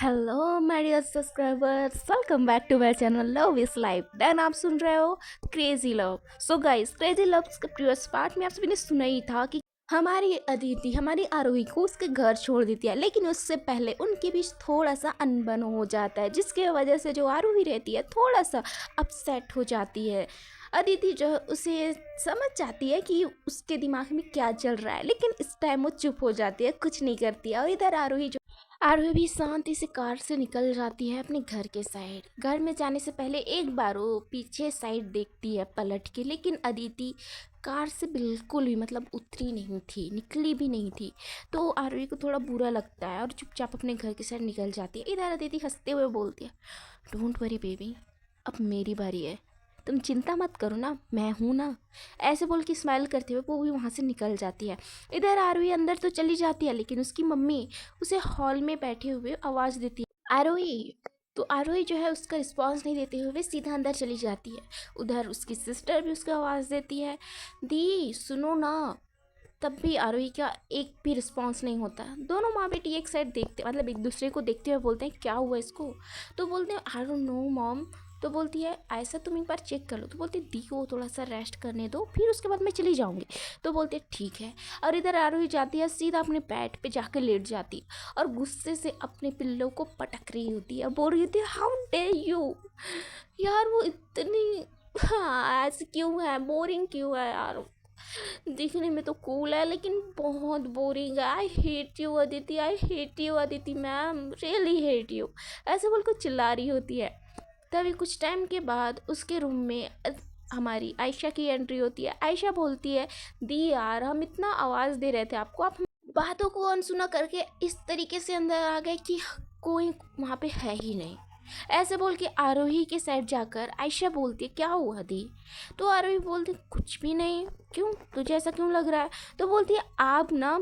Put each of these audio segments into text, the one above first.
Hello my dear subscribers, welcome back to my channel love is life. Then आप सुन रहे हो crazy love. So guys, crazy love के previous part में आप सभी ने सुना ही था कि हमारी अदिति हमारी आरोही को उसके घर छोड़ देती है, लेकिन उससे पहले उनके बीच थोड़ा सा अनबन हो जाता है, जिसके वजह से जो आरोही रहती है थोड़ा सा अपसेट हो जाती है। अदिति जो है उसे समझ जाती है कि उसके दिमाग में क्या चल रहा है, लेकिन इस टाइम वो चुप हो जाती है, कुछ नहीं करती है। और इधर आरोही भी शांति से कार से निकल जाती है अपने घर के साइड। घर में जाने से पहले एक बार वो पीछे साइड देखती है पलट के, लेकिन अदिति कार से बिल्कुल भी उतरी नहीं थी, निकली भी नहीं थी। तो आरोही को थोड़ा बुरा लगता है और चुपचाप अपने घर के साइड निकल जाती है। इधर अदिति हंसते हुए बोलती है, डोंट वरी बेबी, अब मेरी बारी है, तुम चिंता मत करो ना, मैं हूँ ना। ऐसे बोल के स्माइल करते हुए वो भी वहाँ से निकल जाती है। इधर आरोही अंदर तो चली जाती है, लेकिन उसकी मम्मी उसे हॉल में बैठे हुए आवाज़ देती है, आरोही। तो आरोही जो है उसका रिस्पॉन्स नहीं देते हुए सीधा अंदर चली जाती है। उधर उसकी सिस्टर भी उसको आवाज़ देती है, दी सुनो ना। तब भी आरोही का एक भी रिस्पॉन्स नहीं होता। दोनों माँ बेटी एक साइड देखते एक दूसरे को देखते हुए बोलते हैं, क्या हुआ इसको। तो बोलते हैं, आई डोंट नो मॉम। तो बोलती है, ऐसा तुम एक बार चेक कर लो। तो बोलती है, दी को थोड़ा सा रेस्ट करने दो, फिर उसके बाद मैं चली जाऊँगी। तो बोलते हैं, ठीक है। और इधर आरोही जाती है, सीधा अपने बेड पे जाकर लेट जाती है और गुस्से से अपने पिल्लों को पटक रही होती है और बोल रही होती है, हाउ डेयर यू। यार वो इतनी हाँ ऐसे क्यों है, बोरिंग क्यों है यार। दिखने में तो कूल है लेकिन बहुत बोरिंग है। I hate you Aditi, I hate you Aditi ma'am, really hate you. ऐसे बोलकर चिल्ला रही होती है। तभी कुछ टाइम के बाद उसके रूम में हमारी आयशा की एंट्री होती है। आयशा बोलती है, दी यार हम इतना आवाज़ दे रहे थे आपको, आप बातों को अनसुना करके इस तरीके से अंदर आ गए कि कोई वहाँ पे है ही नहीं। ऐसे बोल के आरोही के साइड जाकर आयशा बोलती है, क्या हुआ दी। तो आरोही बोलती, कुछ भी नहीं। क्यों, तुझे ऐसा क्यों लग रहा है। तो बोलती है, आप ना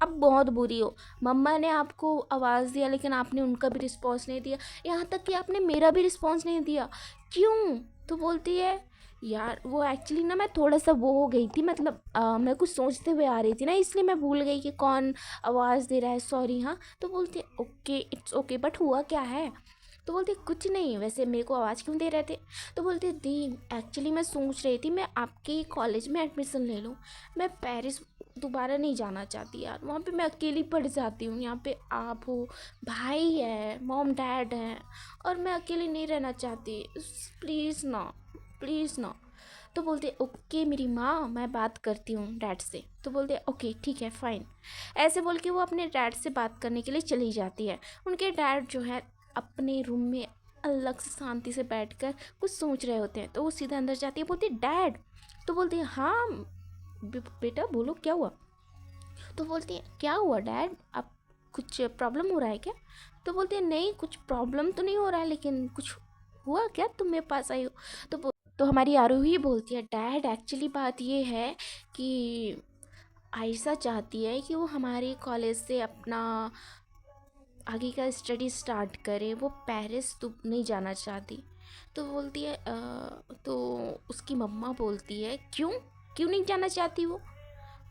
अब बहुत बुरी हो। मम्मा ने आपको आवाज़ दिया लेकिन आपने उनका भी रिस्पॉन्स नहीं दिया, यहाँ तक कि आपने मेरा भी रिस्पॉन्स नहीं दिया, क्यों। तो बोलती है, यार वो एक्चुअली ना मैं थोड़ा सा वो हो गई थी, मैं कुछ सोचते हुए आ रही थी ना, इसलिए मैं भूल गई कि कौन आवाज़ दे रहा है, सॉरी। हाँ। तो बोलती है, ओके इट्स ओके, बट हुआ क्या है। तो बोलते, कुछ नहीं, वैसे मेरे को आवाज़ क्यों दे रहे थे। तो बोलते, दी एक्चुअली मैं सोच रही थी मैं आपके कॉलेज में एडमिशन ले लूँ। मैं पेरिस दोबारा नहीं जाना चाहती यार, वहाँ पे मैं अकेली पड़ जाती हूँ। यहाँ पे आप हो, भाई है, मॉम डैड है, और मैं अकेली नहीं रहना चाहती। प्लीज़ ना, प्लीज़ ना। तो बोलते, ओके मेरी माँ, मैं बात करती हूँ डैड से। तो बोलते, ओके ठीक है फाइन। ऐसे बोल के वो अपने डैड से बात करने के लिए चली जाती है। उनके डैड जो है अपने रूम में अलग से शांति से बैठकर कुछ सोच रहे होते हैं। तो वो सीधा अंदर जाती है, बोलती है, डैड। तो बोलती है, हाँ बेटा बोलो क्या हुआ। तो बोलती है, क्या हुआ डैड, आप कुछ प्रॉब्लम हो रहा है क्या। तो बोलती है, नहीं कुछ प्रॉब्लम तो नहीं हो रहा है, लेकिन कुछ हुआ क्या, तुम मेरे पास आई हो। तो हमारी आरोही बोलती है, डैड एक्चुअली बात ये है कि आयशा चाहती है कि वो हमारे कॉलेज से अपना आगे का स्टडी स्टार्ट करे, वो पेरिस तो नहीं जाना चाहती। तो बोलती है तो उसकी मम्मा बोलती है, क्यों क्यों नहीं जाना चाहती वो।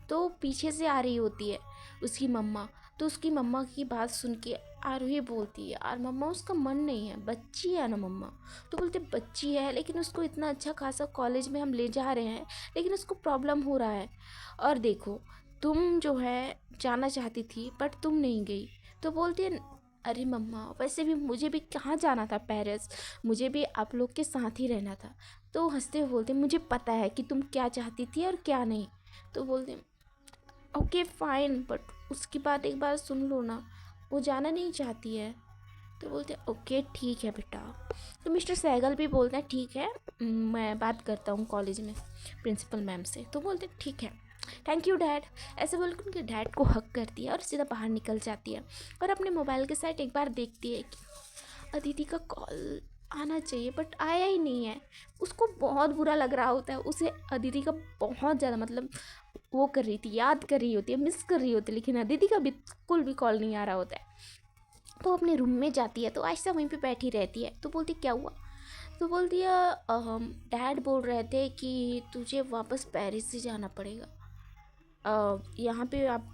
तो पीछे से आ रही होती है उसकी मम्मा। तो उसकी मम्मा की बात सुन के आरोही बोलती है, यार मम्मा उसका मन नहीं है, बच्ची है ना मम्मा। तो बोलते, बच्ची है लेकिन उसको इतना अच्छा खासा कॉलेज में हम ले जा रहे हैं, लेकिन उसको प्रॉब्लम हो रहा है। और देखो तुम जो है जाना चाहती थी बट तुम नहीं गई। तो बोलती है, अरे मम्मा वैसे भी मुझे भी कहाँ जाना था पेरिस, मुझे भी आप लोग के साथ ही रहना था। तो हंसते हुए बोलते, मुझे पता है कि तुम क्या चाहती थी और क्या नहीं। तो बोलते, ओके फाइन, बट उसकी बात एक बार सुन लो ना, वो जाना नहीं चाहती है। तो बोलते, ओके ठीक है बेटा। तो मिस्टर सहगल भी बोलते हैं, ठीक है मैं बात करता हूँ कॉलेज में प्रिंसिपल मैम से। तो बोलते, ठीक है, थैंक यू डैड। ऐसे बोल के उनके डैड को हक करती है और सीधा बाहर निकल जाती है और अपने मोबाइल के साइड एक बार देखती है कि अदिति का कॉल आना चाहिए बट आया ही नहीं है। उसको बहुत बुरा लग रहा होता है, उसे अदिति का बहुत ज़्यादा वो कर रही थी, याद कर रही होती है, मिस कर रही होती है, लेकिन अदिति का बिल्कुल भी कॉल नहीं आ रहा होता है। तो अपने रूम में जाती है तो आयशा वहीं पे बैठी रहती है। तो बोलती, क्या हुआ। तो बोलती है, डैड बोल रहे थे कि तुझे वापस पेरिस से जाना पड़ेगा, यहाँ पे आप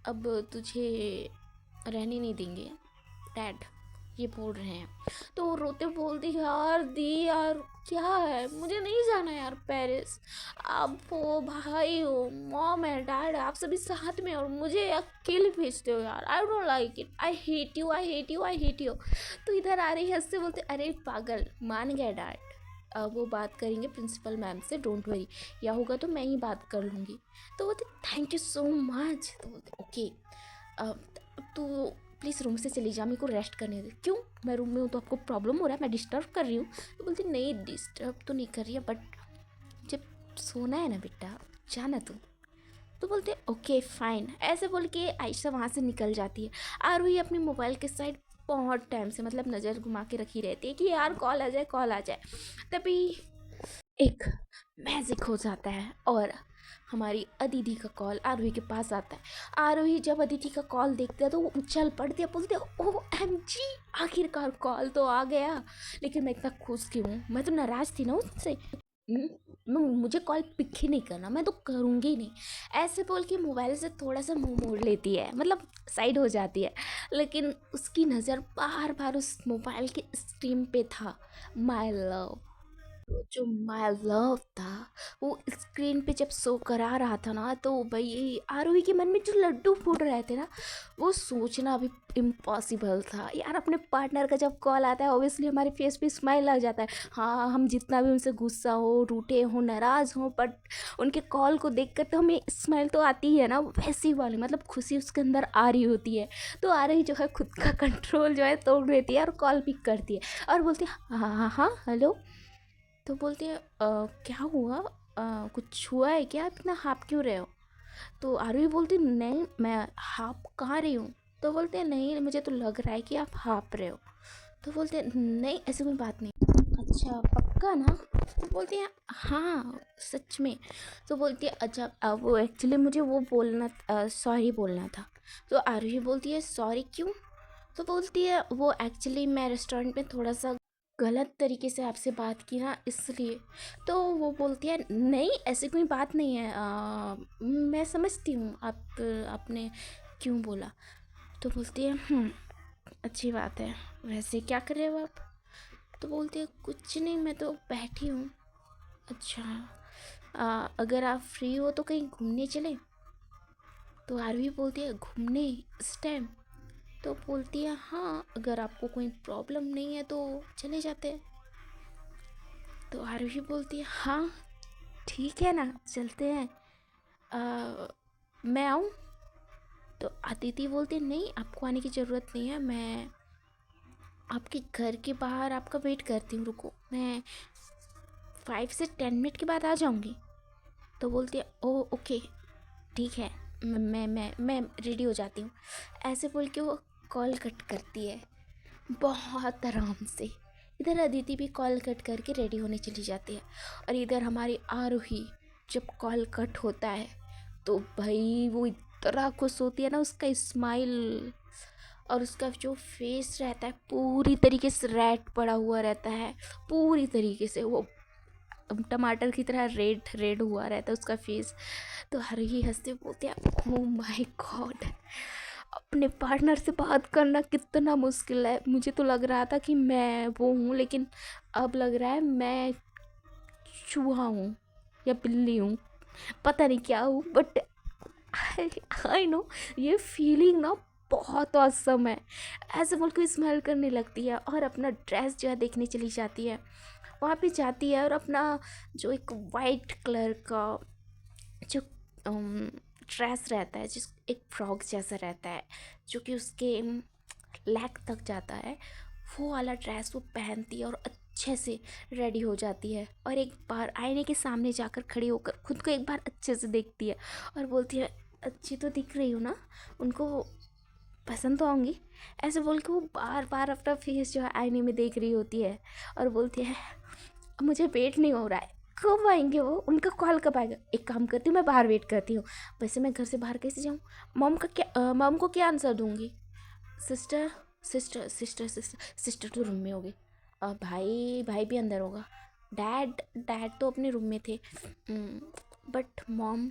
अब तुझे रहने नहीं देंगे डैड। ये बोल रहे हैं। तो वो रोते बोलती यार दी यार क्या है, मुझे नहीं जाना यार पेरिस। आप हो, भाई हो, मॉम है, डैड है, आप सभी साथ में और मुझे अकेले भेजते हो यार। I don't like it, I hate you, I hate you, I hate you. तो इधर आ रही हंसते बोलते अरे पागल, मान गया डैड, अब वो बात करेंगे प्रिंसिपल मैम से, डोंट वरी, या होगा तो मैं ही बात कर लूँगी। तो बोलते थैंक यू सो मच। तो बोलते ओके, तो प्लीज़ रूम से चली जा, मेरे को रेस्ट करने दे। क्यों, मैं रूम में हूँ तो आपको प्रॉब्लम हो रहा है, मैं डिस्टर्ब कर रही हूँ? तो बोलती नहीं डिस्टर्ब तो नहीं कर रही है, बट जब सोना है ना बेटा, जाना तू। तो बोलते ओके फाइन। ऐसे बोल के आयशा वहाँ से निकल जाती है। आरोही अपने मोबाइल के साइड बहुत टाइम से मतलब नज़र घुमा के रखी रहती है कि यार कॉल आ जाए, कॉल आ जाए। तभी एक मैजिक हो जाता है और हमारी अदिति का कॉल आरोही के पास आता है। आरोही जब अदिति का कॉल देखते हैं तो वो उछल पड़ती है, बोलते हैं ओ एम जी, आखिरकार कॉल तो आ गया। लेकिन मैं इतना खुश क्यों हूँ, मैं तो नाराज़ थी ना उससे। मुझे कॉल पिक ही नहीं करना, मैं तो करूँगी नहीं। ऐसे बोल के मोबाइल से थोड़ा सा मुंह मोड़ लेती है, मतलब साइड हो जाती है। लेकिन उसकी नज़र बार बार उस मोबाइल के स्क्रीन पे था, माय लव। जो माय लव था वो स्क्रीन पे जब शो करा रहा था ना, तो भाई आरोही के मन में जो लड्डू फूट रहे थे ना, वो सोचना भी इम्पॉसिबल था यार। अपने पार्टनर का जब कॉल आता है ऑब्वियसली हमारे फेस पे स्माइल लग जाता है। हाँ, हम जितना भी उनसे गुस्सा हो, रूठे हो, नाराज़ हो, बट उनके कॉल को देख कर तो हमें स्माइल तो आती ही है ना, वैसी वाली मतलब खुशी उसके अंदर आ रही होती है। तो आरोही जो है खुद का कंट्रोल जो है तोड़ देती है और कॉल पिक करती है और बोलती है हाँ हाँ हाँ हेलो। तो बोलती है क्या हुआ, कुछ हुआ है क्या, इतना हाँप क्यों रहे हो? तो आरोही बोलती नहीं, मैं हाँप कहाँ रही हूँ। तो बोलते हैं नहीं, मुझे तो लग रहा है कि आप हाँप रहे हो। तो बोलते हैं नहीं ऐसी कोई बात नहीं। अच्छा पक्का ना? तो बोलती हैं हाँ सच में। तो बोलती है अच्छा, वो एक्चुअली मुझे वो बोलना, सॉरी बोलना था। तो आरोही बोलती है सॉरी क्यों? तो बोलती है वो एक्चुअली मैं रेस्टोरेंट में थोड़ा सा गलत तरीके से आपसे बात की ना, इसलिए। तो वो बोलती है नहीं ऐसी कोई बात नहीं है, मैं समझती हूँ आप, आपने क्यों बोला। तो बोलती है अच्छी बात है, वैसे क्या कर रहे हो आप? तो बोलती है कुछ नहीं, मैं तो बैठी हूँ। अच्छा, अगर आप फ्री हो तो कहीं घूमने चले? तो आरवी बोलती है घूमने इस टाइम? तो बोलती है हाँ, अगर आपको कोई प्रॉब्लम नहीं है तो चले जाते हैं। तो आरुषि बोलती है हाँ ठीक है ना, चलते हैं। मैं आऊँ? तो अदिति बोलती है नहीं, आपको आने की ज़रूरत नहीं है, मैं आपके घर के बाहर आपका वेट करती हूँ, रुको, मैं 5 से 10 मिनट के बाद आ जाऊँगी। तो बोलती है ओ ओके ठीक है, मैं रेडी हो जाती हूँ। ऐसे बोल के वो कॉल कट करती है बहुत आराम से। इधर अदिति भी कॉल कट करके रेडी होने चली जाती है और इधर हमारी आरोही जब कॉल कट होता है तो भाई वो इतना खुश होती है ना, उसका स्माइल और उसका जो फेस रहता है पूरी तरीके से रेड पड़ा हुआ रहता है, पूरी तरीके से वो टमाटर की तरह रेड रेड हुआ रहता है उसका फेस। तो हर ही हंसते बोलते हैं ओ माय गॉड, अपने पार्टनर से बात करना कितना मुश्किल है। मुझे तो लग रहा था कि मैं वो हूँ, लेकिन अब लग रहा है मैं चूहा हूँ या बिल्ली हूँ, पता नहीं क्या हूँ, बट आई नो ये फीलिंग ना बहुत औसम है। ऐसे बोल के स्माइल करने लगती है और अपना ड्रेस जो है देखने चली जाती है। वहाँ पे जाती है और अपना जो एक वाइट कलर का जो ड्रेस रहता है, जिस एक फ्रॉक जैसा रहता है जो कि उसके लेग तक जाता है, वो वाला ड्रेस वो पहनती है और अच्छे से रेडी हो जाती है और एक बार आईने के सामने जाकर खड़ी होकर खुद को एक बार अच्छे से देखती है और बोलती है अच्छी तो दिख रही हूँ ना, उनको पसंद तो आऊँगी। ऐसे बोल के वो बार बार अपना फेस जो है आईने में देख रही होती है और बोलती है मुझे वेट नहीं हो रहा है, कब आएंगे वो, उनका कॉल कब आएगा? एक काम करती हूँ मैं बाहर वेट करती हूँ। वैसे मैं घर से बाहर कैसे जाऊँ? मॉम को क्या आंसर दूँगी? सिस्टर सिस्टर तो रूम में होगी, भाई भाई भी अंदर होगा, डैड डैड तो अपने रूम में थे, बट मॉम।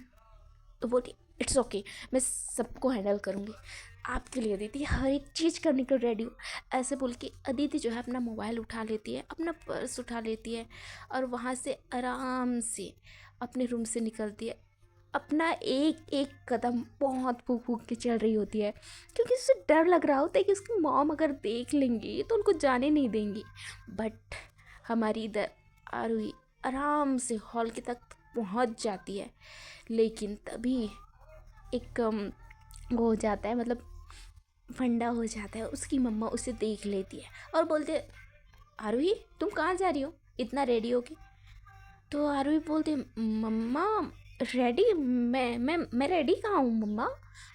तो बोलती इट्स ओके, मैं सबको हैंडल करूँगी, आपके लिए अदिति हर एक चीज़ करने को रेडी हूँ। ऐसे बोल के अदिति जो है अपना मोबाइल उठा लेती है, अपना पर्स उठा लेती है और वहाँ से आराम से अपने रूम से निकलती है। अपना एक एक कदम बहुत फूक फूक के चल रही होती है, क्योंकि उसे डर लग रहा होता है कि उसकी मॉम अगर देख लेंगी तो उनको जाने नहीं देंगी। बट हमारी इधर आरुई आराम से हॉल के तक पहुंच जाती है, लेकिन तभी एक वो हो जाता है, मतलब फंडा हो जाता है। उसकी मम्मा उसे देख लेती है और बोलते है, आरुही तुम कहाँ जा रही हो इतना रेडी होके? तो आरुही बोलती है, मम्मा रेडी, मैं रेडी कहाँ हूँ मम्मा?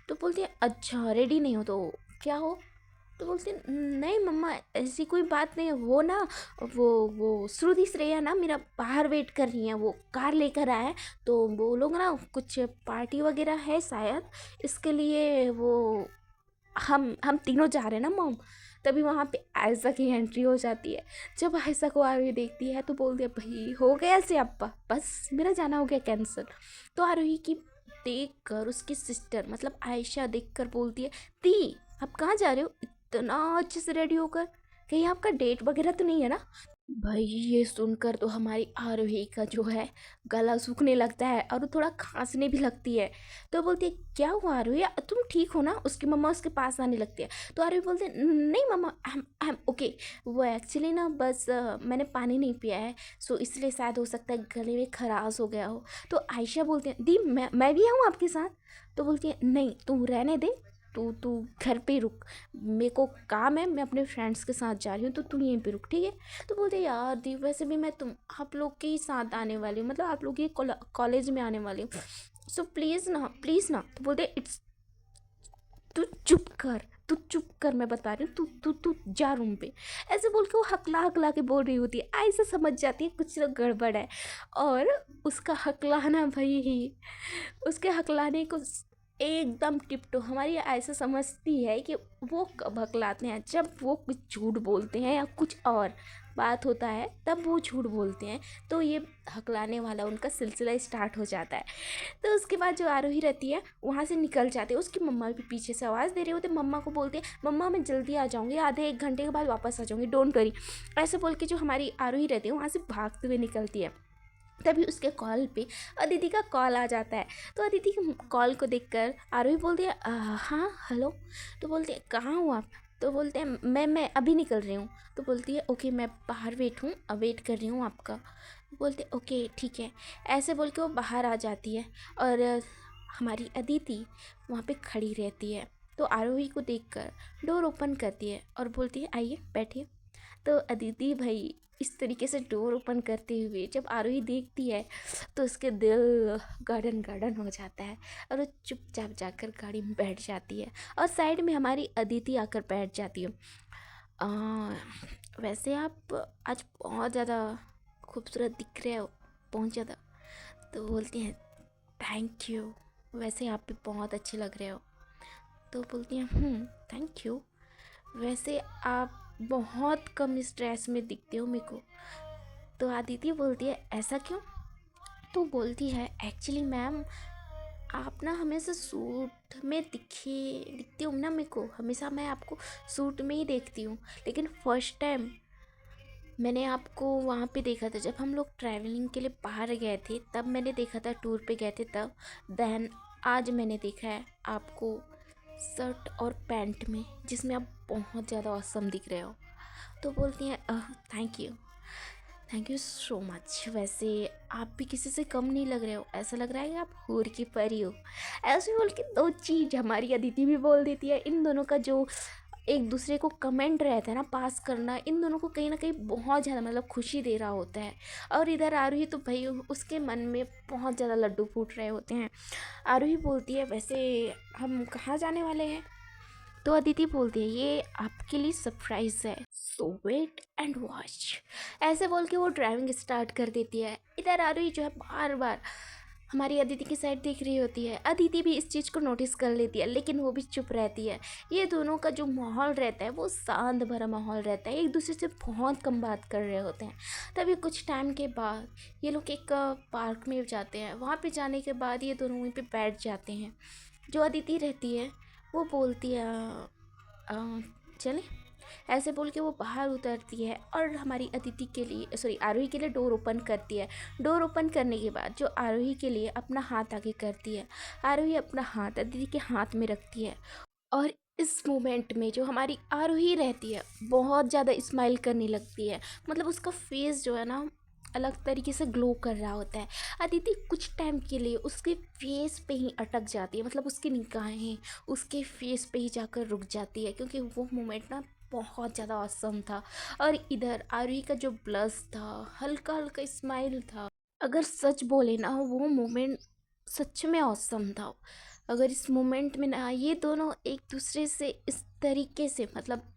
तो बोलती है, अच्छा रेडी नहीं हो तो क्या हो? तो बोलती है, नहीं मम्मा ऐसी कोई बात नहीं है, वो ना वो श्रुति श्रेया ना मेरा बाहर वेट कर रही हैं, वो कार लेकर आए हैं, तो वो लोग ना कुछ पार्टी वगैरह है शायद, इसके लिए वो हम तीनों जा रहे हैं ना मॉम। तभी वहाँ पे आयशा की एंट्री हो जाती है। जब आयशा को आरुही देखती है तो बोलती है, भाई हो गया से अब्बा, बस मेरा जाना हो गया कैंसिल। तो आरुही की देख कर उसकी सिस्टर मतलब आयशा देख कर बोलती है, दी आप कहाँ जा रहे हो इतना अच्छे से रेडी होकर, कहीं आपका डेट वगैरह तो नहीं है ना? भाई ये सुनकर तो हमारी आरोही का जो है गला सूखने लगता है और वो थोड़ा खांसने भी लगती है। तो बोलती है, क्या हुआ आरोही, तुम ठीक हो ना? उसकी मम्मा उसके पास आने लगती है। तो आरोही बोलते हैं, नहीं मम्मा आई एम ओके, वो एक्चुअली ना बस मैंने पानी नहीं पिया है, सो इसलिए शायद हो सकता है गले में खराश हो गया हो। तो आयशा बोलती है, दी मैं भी आऊँ आपके साथ? तो बोलती है, नहीं तू रहने दे, तू तू घर पे रुक, मेरे को काम है, मैं अपने फ्रेंड्स के साथ जा रही हूँ, तो तू यहीं पे रुक, ठीक है? तो बोलते यार दी वैसे भी मैं तुम आप लोग के ही साथ आने वाली हूँ, मतलब आप लोग के कॉलेज में आने वाली हूँ, सो प्लीज़ ना। तो बोलते इट्स, तू चुप कर, मैं बता रही हूँ, तू जा रूम पे। ऐसे बोल के वो हकला हकला के बोल रही होती है। ऐसे समझ जाती है कुछ तो गड़बड़ है, और उसका हकलाना भाई, उसके हकलाने को एकदम टिप्टो हमारी ऐसा समझती है कि वो कब हकलाते हैं, जब वो कुछ झूठ बोलते हैं या कुछ और बात होता है तब वो झूठ बोलते हैं, तो ये हकलाने वाला उनका सिलसिला स्टार्ट हो जाता है। तो उसके बाद जो आरोही रहती है वहाँ से निकल जाती है। उसकी मम्मा भी पीछे से आवाज़ दे रही होती है, मम्मा को बोलती है, मम्मा मैं जल्दी आ जाऊँगी, आधे एक घंटे के बाद वापस आ जाऊँगी, डोंट वरी। ऐसे बोल के जो हमारी आरोही रहती है वहाँ से भागते हुए निकलती है। तभी उसके कॉल पे अदिति का कॉल आ जाता है। तो अदिति के कॉल को देखकर आरोही बोलती है, हाँ हेलो। तो बोलते हैं, कहाँ हो आप? तो बोलते हैं, मैं अभी निकल रही हूँ। तो बोलती है, ओके मैं बाहर वेट कर रही हूँ आपका। बोलते ओके ठीक है। ऐसे बोल के वो बाहर आ जाती है और हमारी अदिति वहाँ पे खड़ी रहती है। तो आरोही को देखकर डोर ओपन करती है और बोलती है, आइए बैठिए। तो अदिति भाई इस तरीके से डोर ओपन करते हुए जब आरोही देखती है तो उसके दिल गार्डन गार्डन हो जाता है और वो चुपचाप जाकर गाड़ी में बैठ जाती है और साइड में हमारी अदिति आकर बैठ जाती है। आ, वैसे आप आज बहुत ज़्यादा खूबसूरत दिख रहे हो, बहुत ज़्यादा। तो बोलती हैं, थैंक यू, वैसे आप भी बहुत अच्छे लग रहे हो। तो बोलती हैं, थैंक यू, वैसे आप बहुत कम स्ट्रेस में दिखते हो मेरे को। तो आदित्य बोलती है, ऐसा क्यों? तो बोलती है, एक्चुअली मैम आप ना हमेशा सूट में दिखती हूँ ना, मेरे को हमेशा मैं आपको सूट में ही देखती हूँ, लेकिन फर्स्ट टाइम मैंने आपको वहाँ पे देखा था जब हम लोग ट्रैवलिंग के लिए बाहर गए थे, तब मैंने देखा था, टूर पे गए थे तब। देन आज मैंने देखा है आपको शर्ट और पैंट में, जिसमें आप बहुत ज़्यादा औसम दिख रहे हो। तो बोलती हैं, थैंक यू सो मच, वैसे आप भी किसी से कम नहीं लग रहे हो, ऐसा लग रहा है कि आप हूर की परी हो। ऐसे बोल के दो चीज़ हमारी अदिति भी बोल देती है। इन दोनों का जो एक दूसरे को कमेंट रहता है ना पास करना, इन दोनों को कहीं ना कहीं बहुत ज़्यादा मतलब खुशी दे रहा होता है। और इधर आरुही तो भाई उसके मन में बहुत ज़्यादा लड्डू फूट रहे होते हैं। आरुही बोलती है, वैसे हम कहाँ जाने वाले हैं? तो अदिति बोलती है, ये आपके लिए सरप्राइज है, सो वेट एंड वॉच। ऐसे बोल के वो ड्राइविंग स्टार्ट कर देती है। इधर आरुही जो है बार बार हमारी अदिति की साइड देख रही होती है। अदिति भी इस चीज़ को नोटिस कर लेती है, लेकिन वो भी चुप रहती है। ये दोनों का जो माहौल रहता है वो शांत भरा माहौल रहता है, एक दूसरे से बहुत कम बात कर रहे होते हैं। तभी कुछ टाइम के बाद ये लोग एक पार्क में जाते हैं। वहाँ पे जाने के बाद ये दोनों वहीं पे बैठ जाते हैं। जो अदिति रहती है वो बोलती है चले, ऐसे बोल के वो बाहर उतरती है और हमारी अदिति के लिए आरोही के लिए डोर ओपन करती है। डोर ओपन करने के बाद जो आरोही के लिए अपना हाथ आगे करती है, आरोही अपना हाथ अदिति के हाथ में रखती है। और इस मोमेंट में जो हमारी आरोही रहती है बहुत ज़्यादा स्माइल करने लगती है। मतलब उसका फेस जो है ना अलग तरीके से ग्लो कर रहा होता है। अदिति कुछ टाइम के लिए उसके फेस पे ही अटक जाती है, मतलब उसकी निगाहें उसके फेस पे ही जाकर रुक जाती है, क्योंकि वो मोमेंट ना बहुत ज़्यादा ऑसम था। और इधर आरोही का जो ब्लश था, हल्का हल्का स्माइल था। अगर सच बोले ना वो मोमेंट सच में ऑसम था। अगर इस मोमेंट में ना ये दोनों एक दूसरे से इस तरीके से मतलब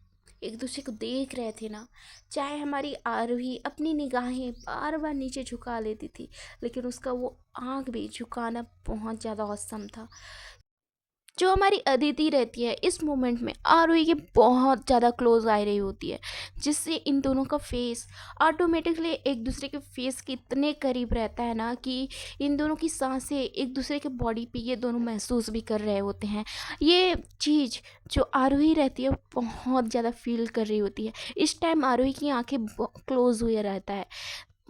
एक दूसरे को देख रहे थे ना, चाहे हमारी आरोही अपनी निगाहें बार बार नीचे झुका लेती थी, लेकिन उसका वो आँख भी झुकाना बहुत ज़्यादा औसम था। जो हमारी अदिति रहती है इस मोमेंट में आरोही के बहुत ज़्यादा क्लोज आ रही होती है, जिससे इन दोनों का फेस ऑटोमेटिकली एक दूसरे के फेस के इतने करीब रहता है ना कि इन दोनों की सांसें एक दूसरे के बॉडी पे ये दोनों महसूस भी कर रहे होते हैं। ये चीज़ जो आरोही रहती है बहुत ज़्यादा फील कर रही होती है। इस टाइम आरोही की आंखें क्लोज हुए रहता है।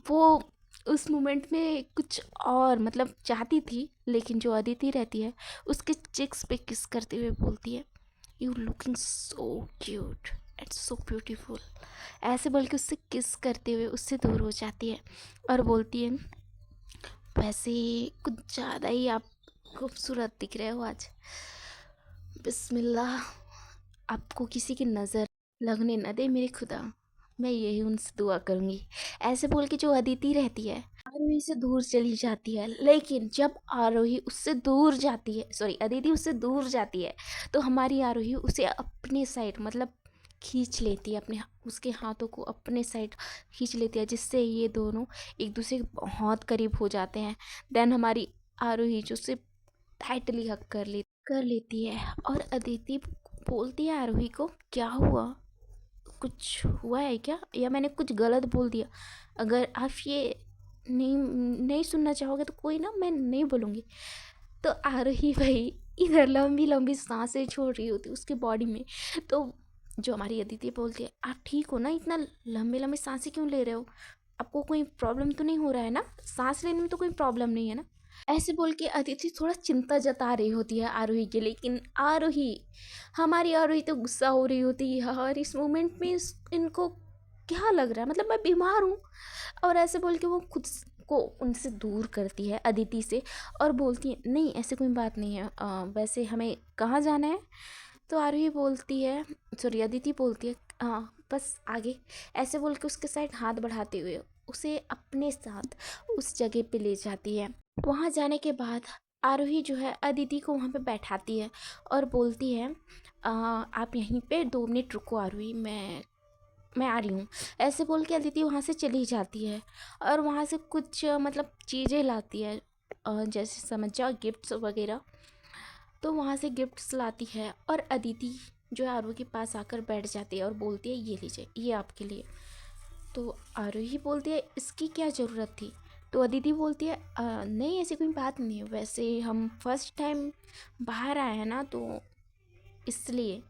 वो उस मोमेंट में कुछ और मतलब चाहती थी, लेकिन जो अदिति रहती है उसके चिक्स पे किस करते हुए बोलती है, you looking so cute and so beautiful. ऐसे बोल के उससे किस करते हुए उससे दूर हो जाती है और बोलती है, वैसे कुछ ज़्यादा ही आप खूबसूरत दिख रहे हो आज। बिस्मिल्लाह, आपको किसी की नज़र लगने न दे मेरे खुदा, मैं यही उनसे दुआ करूँगी। ऐसे बोल के जो अदिति रहती है आरोही से दूर चली जाती है। लेकिन जब आरोही उससे दूर जाती है, अदिति उससे दूर जाती है, तो हमारी आरोही उसे अपने साइड मतलब खींच लेती है, अपने उसके हाथों को अपने साइड खींच लेती है, जिससे ये दोनों एक दूसरे के बहुत करीब हो जाते हैं। देन हमारी आरोही जो उसे टाइटली हक कर लेती है और अदिति बोलती है आरोही को, क्या हुआ, कुछ हुआ है क्या, या मैंने कुछ गलत बोल दिया? अगर आप ये नहीं सुनना चाहोगे तो कोई ना, मैं नहीं बोलूँगी। तो आरोही भाई इधर लंबी लंबी सांसें छोड़ रही होती उसकी बॉडी में। तो जो हमारी अदिति बोलती है, आप ठीक हो ना, इतना लंबे लंबे सांसें क्यों ले रहे हो, आपको कोई प्रॉब्लम तो नहीं हो रहा है ना, सांस लेने में तो कोई प्रॉब्लम नहीं है ना? ऐसे बोल के अदिति थोड़ा चिंता जता रही होती है आरोही के, लेकिन आरोही हमारी आरोही तो गुस्सा हो रही होती है यार इस मोमेंट में इनको क्या लग रहा है, मतलब मैं बीमार हूँ। और ऐसे बोल के वो खुद को उनसे दूर करती है अदिति से और बोलती है, नहीं ऐसे कोई बात नहीं है, वैसे हमें कहाँ जाना है? तो आरोही बोलती है, अदिति बोलती है, हाँ बस आगे। ऐसे बोल के उसके साइड हाथ बढ़ाते हुए उसे अपने साथ उस जगह पे ले जाती है। वहाँ जाने के बाद आरोही जो है अदिति को वहाँ पे बैठाती है और बोलती है, आप यहीं पे 2 मिनट रुको आरोही, मैं आ रही हूँ। ऐसे बोल के अदिति वहाँ से चली जाती है और वहाँ से कुछ मतलब चीज़ें लाती है, जैसे समझ जाओ गिफ्ट्स वगैरह। तो वहाँ से गिफ्ट्स लाती है और अदिति जो है आरोही के पास आकर बैठ जाती है और बोलती है, ये लीजिए, ये आपके लिए। तो आरोही बोलती है, इसकी क्या ज़रूरत थी? तो अदिति बोलती है, नहीं ऐसी कोई बात नहीं है, वैसे हम फर्स्ट टाइम बाहर आए हैं ना तो इसलिए।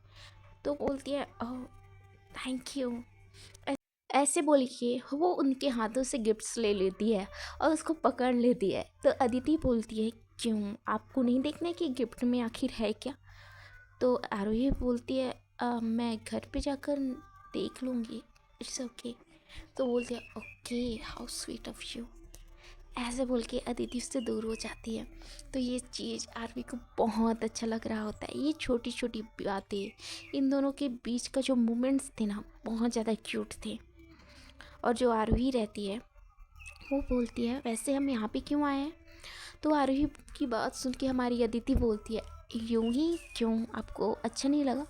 तो बोलती है, ओह थैंक यू। ऐसे बोल के वो उनके हाथों से गिफ्ट्स ले लेती है और उसको पकड़ लेती है। तो अदिति बोलती है, क्यों, आपको नहीं देखना कि गिफ्ट में आखिर है क्या? तो आरोही बोलती है, मैं घर पे जाकर देख लूँगी, इट्स ओके। तो बोलती है, okay how sweet of you. ऐसे बोल के अदिति उससे दूर हो जाती है। तो ये चीज़ आरवी को बहुत अच्छा लग रहा होता है। ये छोटी छोटी बातें, इन दोनों के बीच का जो मोमेंट्स थे ना बहुत ज़्यादा क्यूट थे। और जो आरोही रहती है वो बोलती है, वैसे हम यहाँ पे क्यों आए हैं? तो आरोही की बात सुन के हमारी अदिति बोलती है, यूं ही क्यों, आपको अच्छा नहीं लगा?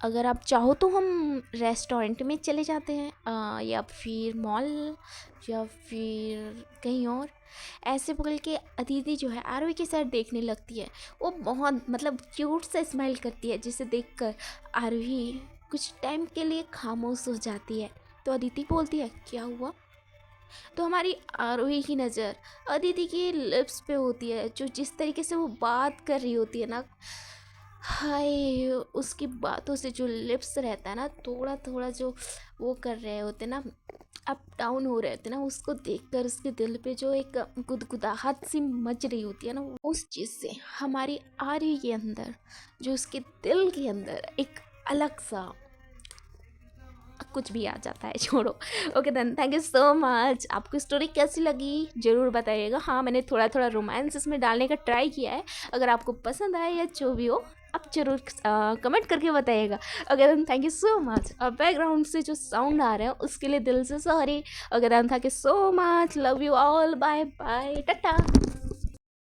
अगर आप चाहो तो हम रेस्टोरेंट में चले जाते हैं, या फिर मॉल, या फिर कहीं और। ऐसे बोल के अदिति जो है आरोही की साइड देखने लगती है। वो बहुत मतलब क्यूट सा स्माइल करती है, जिसे देखकर आरोही कुछ टाइम के लिए खामोश हो जाती है। तो अदिति बोलती है क्या हुआ? तो हमारी आरोही की नज़र अदिति की लिप्स पे होती है, जो जिस तरीके से वो बात कर रही होती है ना, हाय, उसकी बातों से जो लिप्स रहता है ना, थोड़ा थोड़ा जो वो कर रहे होते ना, अप डाउन हो रहे थे ना, उसको देखकर उसके दिल पे जो एक गुदगुदाहट सी मच रही होती है ना, उस चीज़ से हमारी आर्य के अंदर, जो उसके दिल के अंदर एक अलग सा कुछ भी आ जाता है। छोड़ो। Okay then, thank you so much. आपको स्टोरी कैसी लगी ज़रूर बताइएगा। हाँ, मैंने थोड़ा थोड़ा रोमांस इसमें डालने का ट्राई किया है। अगर आपको पसंद आए या जो भी हो, आप ज़रूर कमेंट करके बताइएगा। Okay then, thank you so much. और बैकग्राउंड से जो साउंड आ रहे हैं उसके लिए दिल से sorry. Okay then, thank you so much. Love you all. Bye bye, Tata.